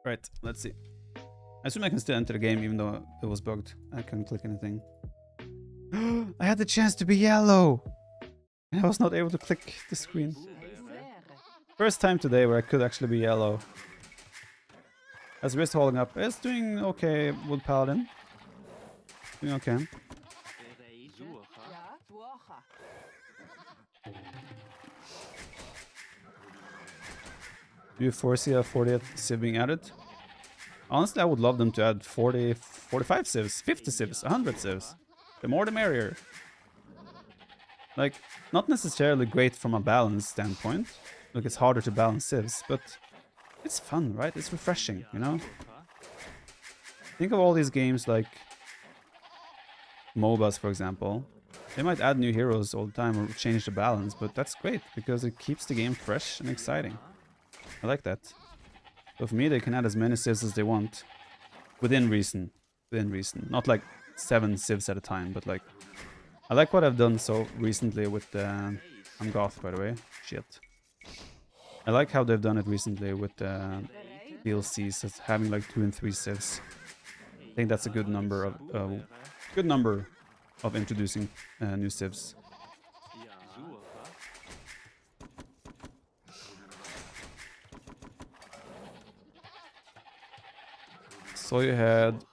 Right, let's see. I assume I can still enter the game even though it was bugged. I couldn't click anything. I had the chance to be yellow! And I was not able to click the screen. First time today where I could actually be yellow. As wrist holding up. It's doing okay, Wood Paladin. Doing okay. Do you foresee a 40th civ being added? Honestly, I would love them to add 40, 45 civs, 50 civs, 100 civs. The more the merrier. Like, not necessarily great from a balance standpoint. Look, it's harder to balance civs, but it's fun, right? It's refreshing, you know? Think of all these games like MOBAs, for example. They might add new heroes all the time or change the balance, but that's great because it keeps the game fresh and exciting. I like that. So for me, they can add as many civs as they want. Within reason. Within reason. Not like 7 civs at a time, but like... I like what I've done so recently with the... I'm Goth, by the way. Shit. I like how they've done it recently with the DLCs as having like 2 and 3 civs. I think that's a good number of introducing new civs. So you had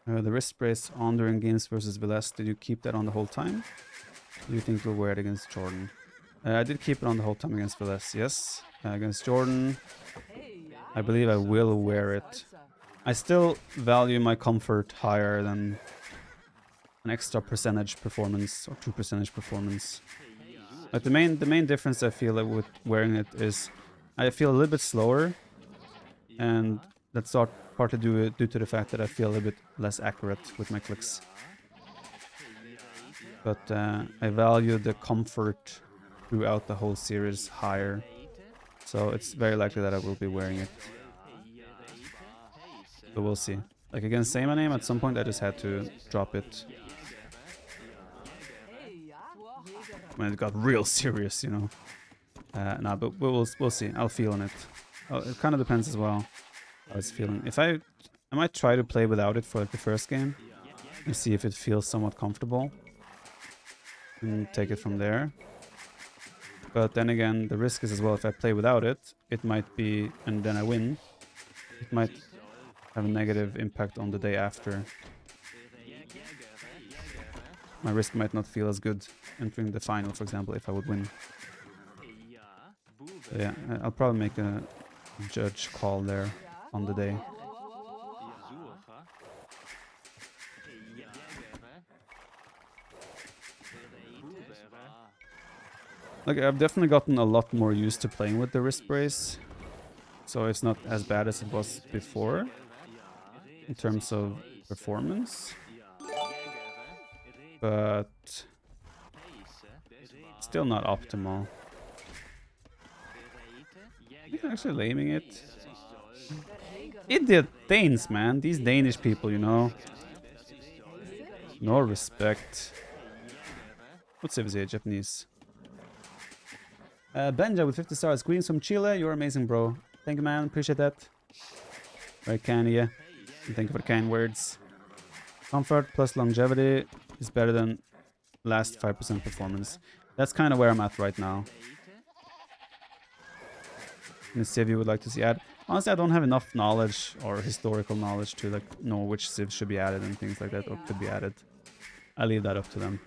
the wrist brace on during games versus Veles. Did you keep that on the whole time? Do you think you'll wear it against Jordan? I did keep it on the whole time against Veles, yes. Against Jordan, I believe I will wear it. I still value my comfort higher than an extra percentage performance or 2% performance. Like the main difference I feel like with wearing it is I feel a little bit slower, and that's partly due to the fact that I feel a little bit less accurate with my clicks. But I value the comfort throughout the whole series higher, so it's very likely that I will be wearing it. But we'll see. Like against Sama name, at some point I just had to drop it when it got real serious, you know. Nah, but we'll see. I'll feel on it. It kind of depends as well how it's feeling. If I might try to play without it for like the first game and see if it feels somewhat comfortable and take it from there. But then again, the risk is as well, if I play without it, it might be, and then I win, it might have a negative impact on the day after. My risk might not feel as good entering the final, for example, if I would win. So yeah, I'll probably make a judge call there on the day. Like, I've definitely gotten a lot more used to playing with the wrist brace, so it's not as bad as it was before in terms of performance, but still not optimal. I'm actually laming it. Idiot Danes, man. These Danish people, you know. No respect. What civ is it? Japanese. Benja with 50 stars. Greetings from Chile. You're amazing, bro. Thank you, man. Appreciate that. Very kind of you. And thank you for the kind words. Comfort plus longevity is better than last 5% performance. That's kind of where I'm at right now. Any civ you would like to see add? Honestly, I don't have enough knowledge or historical knowledge to like know which civ should be added and things like that, or could be added. I leave that up to them.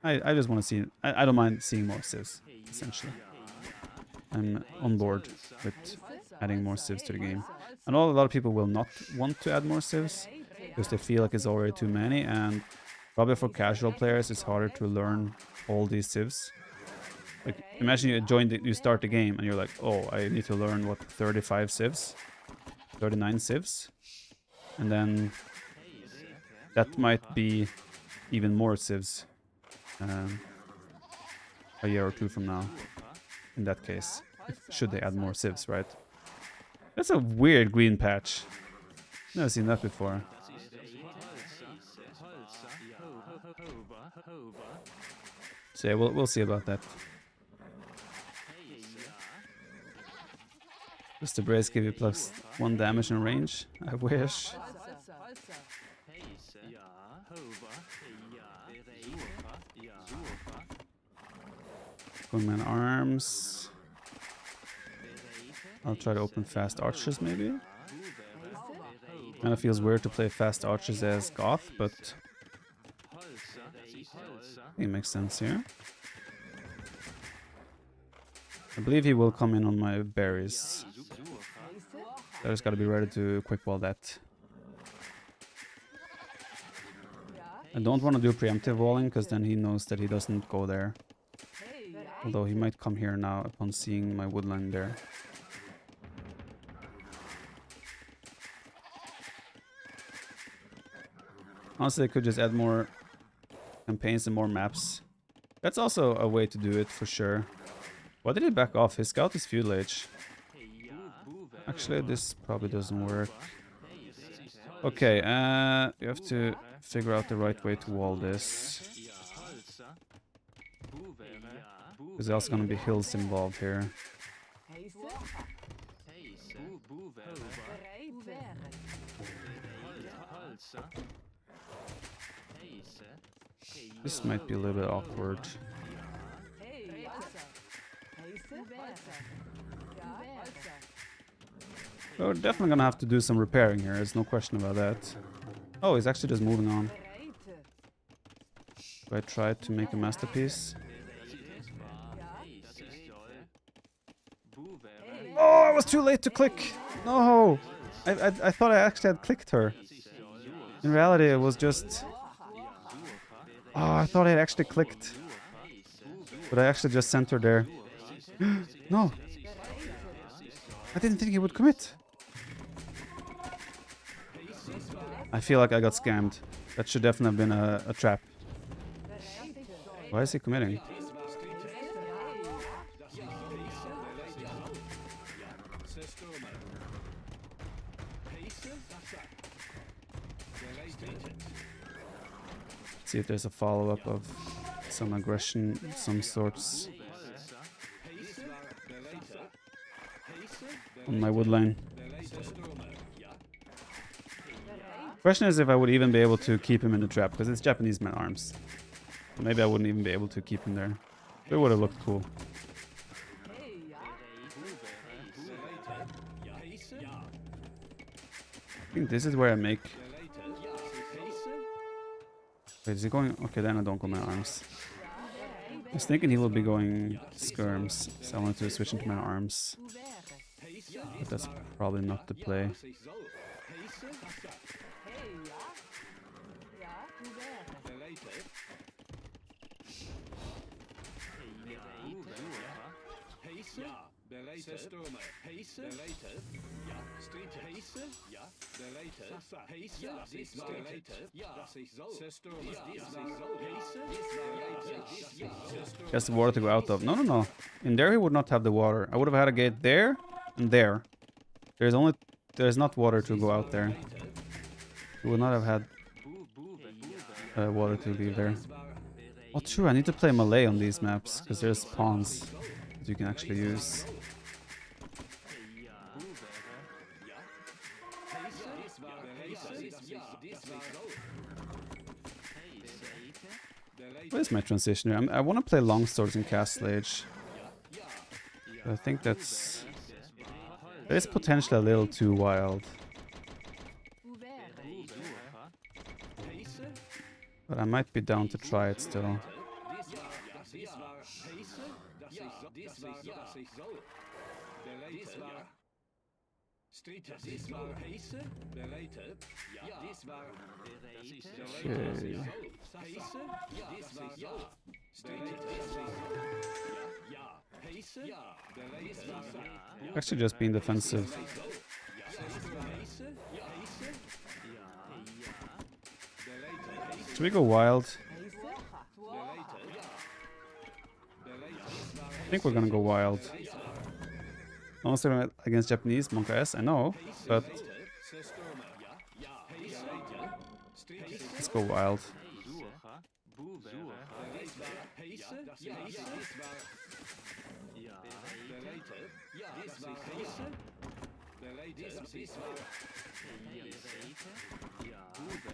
I just want to see... I don't mind seeing more civs, essentially. I'm on board with adding more civs to the game. I know a lot of people will not want to add more civs because they feel like it's already too many, and probably for casual players it's harder to learn all these civs. Like, imagine you start the game and you're like, oh, I need to learn, what, 35 civs? 39 civs? And then that might be even more civs a year or two from now, in that case. Should they add more civs, right? That's a weird green patch. Never seen that before. So yeah, we'll see about that. Does the brace give you +1 damage in range? I wish. Gunman arms. I'll try to open fast archers maybe. Kinda feels weird to play fast archers as Goth, but I think it makes sense here. I believe he will come in on my berries. I just gotta be ready to quick wall that. I don't want to do preemptive walling because then he knows that he doesn't go there. Although he might come here now upon seeing my woodland there. Honestly, I could just add more campaigns and more maps. That's also a way to do it for sure. Why did he back off? His scout is feudal age. Actually, this probably doesn't work. Okay, you have to figure out the right way to wall this. There's also gonna be hills involved here. This might be a little bit awkward. We're definitely gonna have to do some repairing here, there's no question about that. Oh, he's actually just moving on. Do I try to make a masterpiece? Oh, I was too late to click! No! I thought I actually had clicked her. In reality, it was just... Oh, I thought I had actually clicked. But I actually just sent her there. No! I didn't think he would commit. I feel like I got scammed. That should definitely have been a trap. Why is he committing? See if there's a follow-up of some aggression of some sorts on my wood line. Question is if I would even be able to keep him in the trap, because it's Japanese men-arms. Maybe I wouldn't even be able to keep him there. It would have looked cool. I think this is where I make... Wait, is he going... Okay, then I don't go men-arms. I was thinking he will be going skirms, so I wanted to switch into men-arms. But that's probably not the play. He has the water to go out of. No, no, no. In there he would not have the water. I would have had a gate there and there. There's not water to go out there. He would not have had water to leave there. Oh, true. I need to play Malay on these maps because there's pawns that you can actually use. What is my transition here? I want to play Longswords in Castle Age. But I think that is potentially a little too wild. But I might be down to try it still. Okay. Actually just being defensive. Should we go wild? I think we're gonna go wild. Honestly, against Japanese, Monka S, I know, but let's go wild.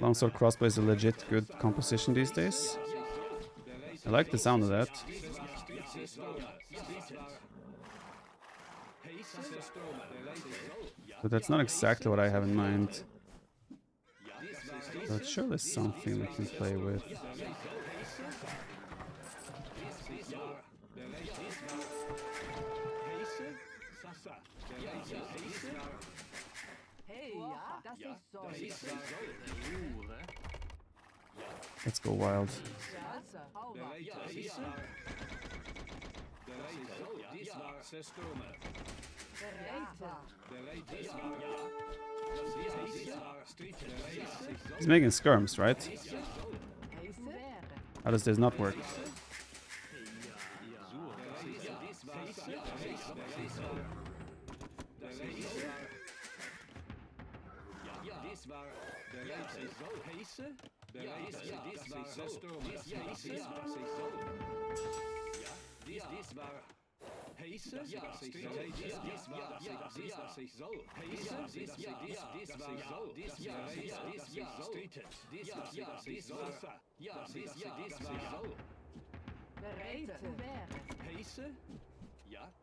Longsword crossbow is a legit good composition these days. I like the sound of that. But that's not exactly what I have in mind. But sure, there's something we can play with. Let's go wild. He's making skirms, right? How does this not work?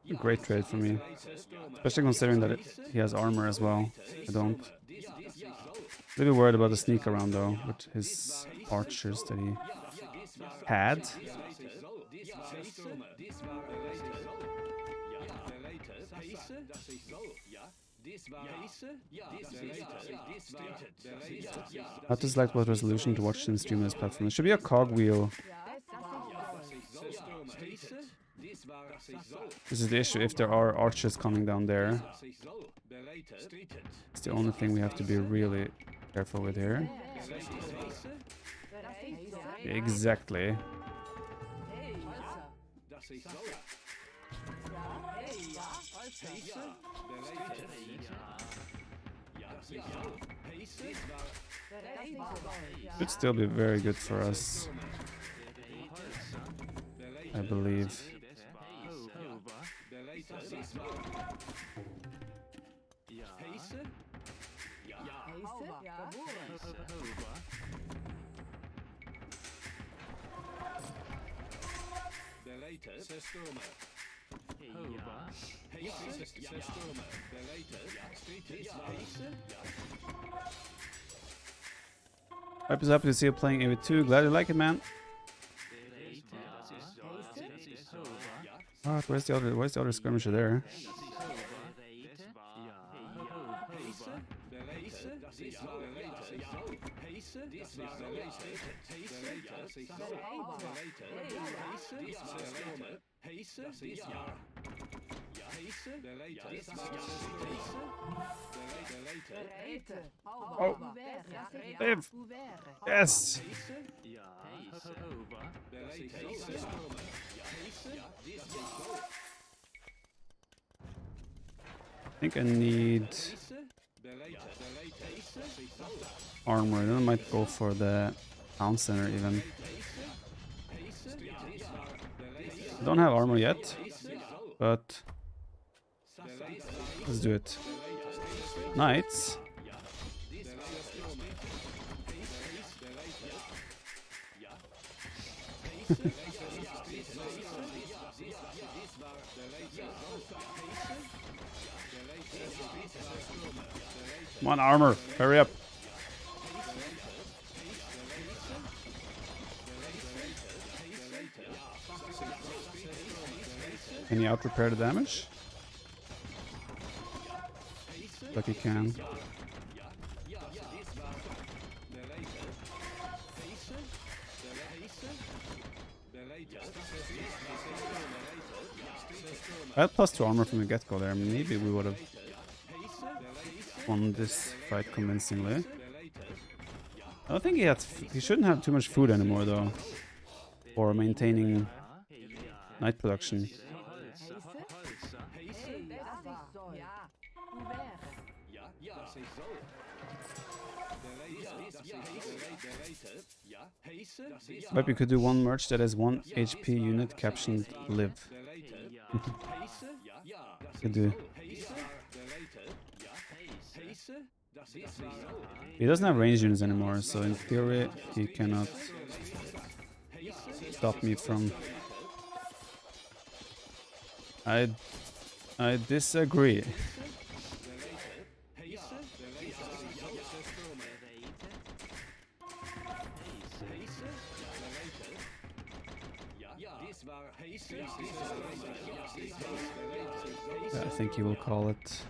A great trade for me, especially considering that he has armor as well. I don't. A little worried about the sneak around though, with his archers that he had. How to select what resolution to watch in stream on this platform. There should be a cogwheel. This is the issue, if there are archers coming down there. It's the only thing we have to be really careful with here. Exactly. Could still be very good for us, I believe. I'm just happy to see you playing AV2. Glad you like it, man. Alright, where's the other skirmisher there? Oh, live! Yes! I think I need armor, then I might go for the town center even. I don't have armor yet, but let's do it. Knights. Come on, armor, hurry up. Can you out-repair the damage? Like you can. I had +2 armor from the get-go there. Maybe we would have won this fight convincingly. I don't think he shouldn't have too much food anymore though, for maintaining night production. But we could do one merch that has 1 HP unit captioned live. Could do. He doesn't have range units anymore, so in theory he cannot stop me from... I disagree. Yeah, I think he will call it.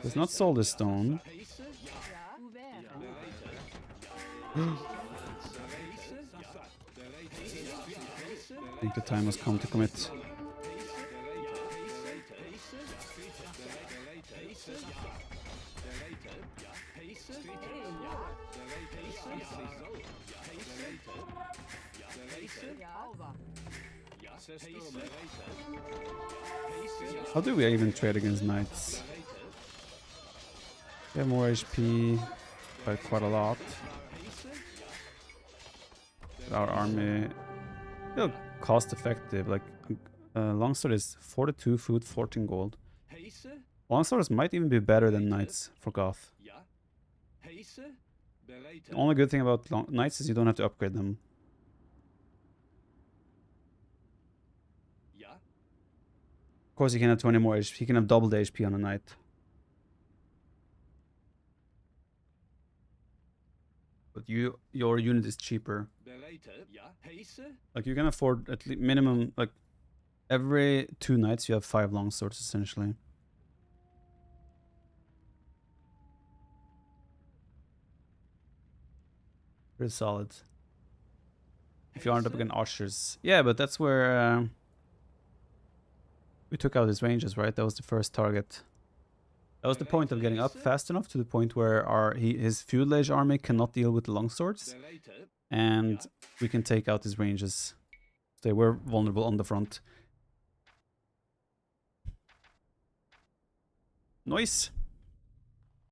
Does not sold the stone. I think the time has come to commit. How do we even trade against knights? We have more HP by quite a lot. Our army, still cost effective. Like Longsword is 42 food, 14 gold. Longswords might even be better than knights for Goth. The only good thing about knights is you don't have to upgrade them. Of course, you can have 20 more HP. You can have double the HP on a knight. But your unit is cheaper. Like you can afford at least minimum, like every 2 knights you have 5 longswords essentially. Pretty solid. If you aren't up against archers. Yeah, but that's where we took out his ranges, right? That was the first target. That was the point of getting up fast enough to the point where his feudal age army cannot deal with the longswords. And we can take out his ranges. They were vulnerable on the front. Nice.